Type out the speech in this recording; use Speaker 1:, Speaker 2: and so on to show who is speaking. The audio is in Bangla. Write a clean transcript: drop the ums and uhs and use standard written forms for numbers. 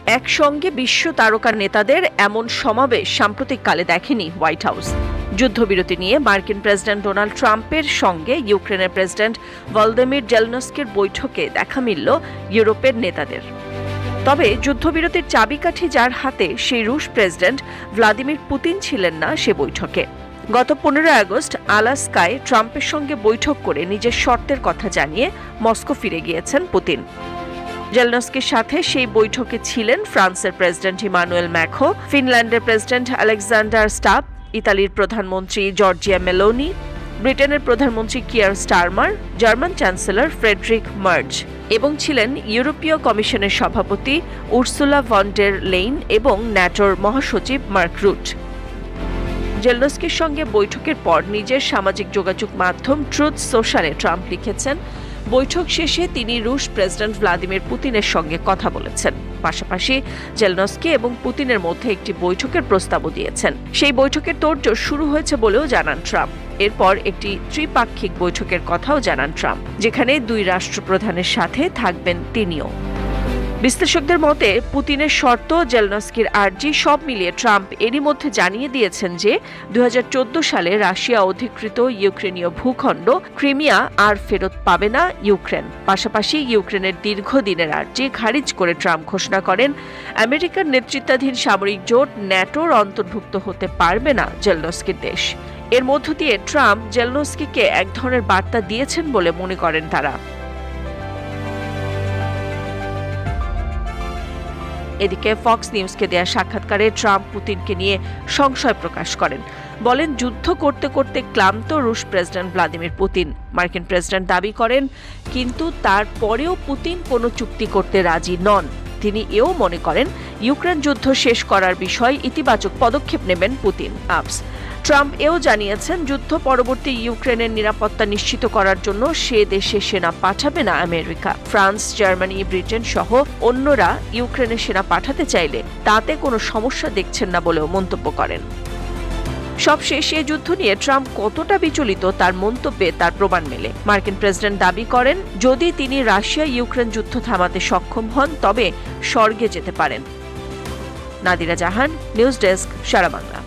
Speaker 1: একসঙ্গে বিশ্ব তারকার নেতাদের এমন সমাবেশ সাম্প্রতিককালে দেখেনি হোয়াইট হাউস। যুদ্ধবিরতি নিয়ে মার্কিন প্রেসিডেন্ট ডোনাল্ড ট্রাম্পের সঙ্গে ইউক্রেনের প্রেসিডেন্ট ভলোদিমির জেলনস্কির বৈঠকে দেখা মিলল ইউরোপের নেতাদের। তবে যুদ্ধবিরতির চাবিকাঠি যার হাতে, সেই রুশ প্রেসিডেন্ট ভ্লাদিমির পুতিন ছিলেন না সে বৈঠকে। গত 15 আগস্ট আলাস্কায় ট্রাম্পের সঙ্গে বৈঠক করে নিজের শর্তের কথা জানিয়ে মস্কো ফিরে গিয়েছেন পুতিন। জেলনস্কির সাথে সেই বৈঠকে ছিলেন ফ্রান্সের প্রেসিডেন্ট ইমানুয়েল ম্যাক্রো, ফিনল্যান্ডের প্রেসিডেন্ট আলেকজান্ডার স্টাব, ইতালির প্রধানমন্ত্রী জর্জিয়া মেলোনি, ব্রিটেনের প্রধানমন্ত্রী Keir Starmer, German chancellor Friedrich Merz এবং ছিলেন ইউরোপীয় কমিশনের সভাপতি উর্সুলা ভন ডের লেইন এবং ন্যাটোর মহাসচিব মার্ক রুট। জেলনস্কির সঙ্গে বৈঠকের পর নিজের সামাজিক যোগাযোগ মাধ্যম ট্রুথ সোশ্যালে ট্রাম্প লিখেছেন, বৈঠক শেষে তিনি রুশ প্রেসিডেন্ট ভ্লাদিমির পুতিনের সঙ্গে কথা বলেছেন। পাশাপাশি জেলনস্কি এবং পুতিনের মধ্যে একটি বৈঠকের প্রস্তাবও দিয়েছেন। সেই বৈঠকের তোড়জোড় শুরু হয়েছে বলেও জানান ট্রাম্প। এরপর একটি ত্রিপাক্ষিক বৈঠকের কথাও জানান ট্রাম্প, যেখানে দুই রাষ্ট্রপ্রধানের সাথে থাকবেন তিনিও। বিশ্লেষকদের মতে পুতিনের শর্ত, জেলনস্কির আর্জি সব মিলিয়ে ট্রাম্প এরই মধ্যে জানিয়ে দিয়েছেন যে 2014 সালে রাশিয়া অধিকৃত ইউক্রেনীয় ভূখণ্ড ক্রিমিয়া আর ফেরত পাবে না ইউক্রেন। পাশাপাশি ইউক্রেনের দীর্ঘদিনের আর্জি খারিজ করে ট্রাম্প ঘোষণা করেন, আমেরিকার নেতৃত্বাধীন সামরিক জোট ন্যাটোর অন্তর্ভুক্ত হতে পারবে না জেলনস্কির দেশ। এর মধ্য দিয়ে ট্রাম্প জেলনস্কিকে এক ধরনের বার্তা দিয়েছেন বলে মনে করেন তারা। এদিকে ফক্স নিউজকে দেয়া সাক্ষাৎকারে ট্রাম্প পুতিনকে নিয়ে সংশয় প্রকাশ করেন। বলেন, যুদ্ধ করতে করতে ক্লান্ত রুশ প্রেসিডেন্ট ভ্লাদিমির পুতিন। মার্কিন প্রেসিডেন্ট দাবি করেন, কিন্তু তারপরেও পুতিন কোনো চুক্তি করতে রাজি নন। তিনি এও মনে করেন, ইউক্রেন যুদ্ধ শেষ করার বিষয়ে ইতিবাচক পদক্ষেপ নেবেন পুতিন। ট্রাম্প এও জানিয়েছেন, যুদ্ধ পরবর্তী ইউক্রেনের নিরাপত্তা নিশ্চিত করার জন্য সে দেশে সেনা পাঠাবে না আমেরিকা। ফ্রান্স, জার্মানি, ব্রিটেন সহ অন্যরা ইউক্রেনে সেনা পাঠাতে চাইলে তাতে কোনো সমস্যা দেখছেন না বলেও মন্তব্য করেন। সবশেষে যুদ্ধ নিয়ে ট্রাম্প কতটা বিচলিত তার মন্তব্যে তার প্রমাণ মেলে। মার্কিন প্রেসিডেন্ট দাবি করেন, যদি তিনি রাশিয়া ইউক্রেন যুদ্ধ থামাতে সক্ষম হন তবে স্বর্গে যেতে পারেন। নাদিরা জাহান, নিউজ ডেস্ক, সারা বাংলা।